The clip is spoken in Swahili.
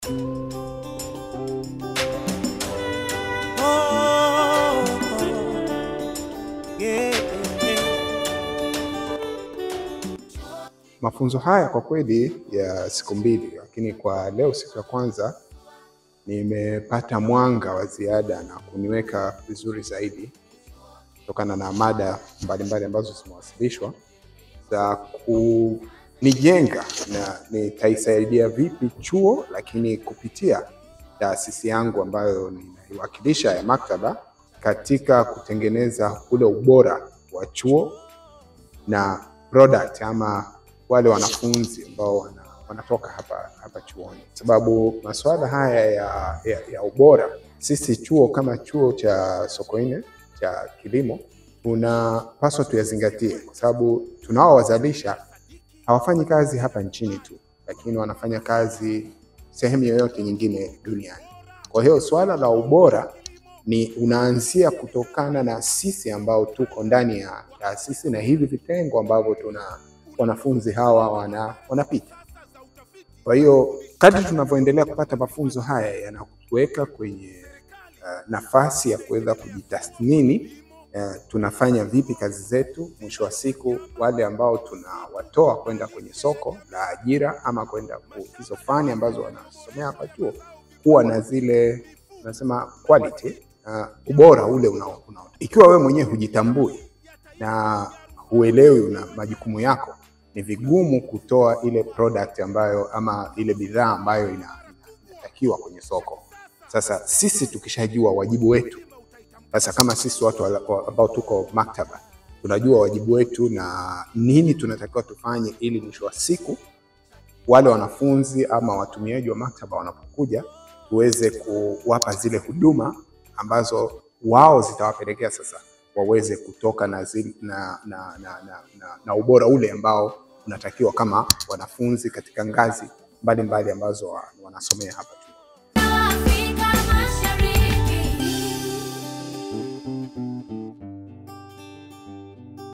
Mafunzo haya kwa kweli ya siku mbili, lakini kwa leo siku ya kwanza nimepata mwanga wa ziada na kuniweka vizuri zaidi kutokana na mada mbalimbali ambazo zimewasilishwa za kunijenga na nitaisaidia vipi chuo, lakini kupitia taasisi yangu ambayo ninaiwakilisha ya maktaba katika kutengeneza ule ubora wa chuo na product ama wale wanafunzi ambao wanatoka hapa chuoni. Sababu masuala haya ya ubora, sisi chuo kama chuo cha Sokoine cha kilimo tunapaswa tuyazingatie, kwa sababu tunao wazalisha hawafanyi kazi hapa nchini tu, lakini wanafanya kazi sehemu yoyote nyingine duniani. Kwa hiyo swala la ubora ni unaanzia kutokana na sisi ambao tuko ndani ya taasisi na hivi vitengo ambavyo tuna wanafunzi hawa wanapita. Kwa hiyo kadri tunavyoendelea kupata mafunzo haya yanatuweka kwenye nafasi ya kuweza kujitathmini, tunafanya vipi kazi zetu. Mwisho wa siku wale ambao tunawatoa kwenda kwenye soko la ajira ama kwenda hizo fani ambazo wanasomea hapa chuo kuwa na zile tunasema quality, ubora ule ikiwa wewe mwenyewe hujitambui na huelewi una majukumu yako, ni vigumu kutoa ile product ambayo ama ile bidhaa ambayo inatakiwa kwenye soko. Sasa sisi tukishajua wajibu wetu, sasa kama sisi watu ambao tuko maktaba tunajua wajibu wetu na nini tunatakiwa tufanye ili mwisho wa siku wale wanafunzi ama watumiaji wa maktaba wanapokuja tuweze kuwapa zile huduma ambazo wao zitawapelekea sasa waweze kutoka na ubora ule ambao unatakiwa kama wanafunzi katika ngazi mbalimbali ambazo wanasomea hapa.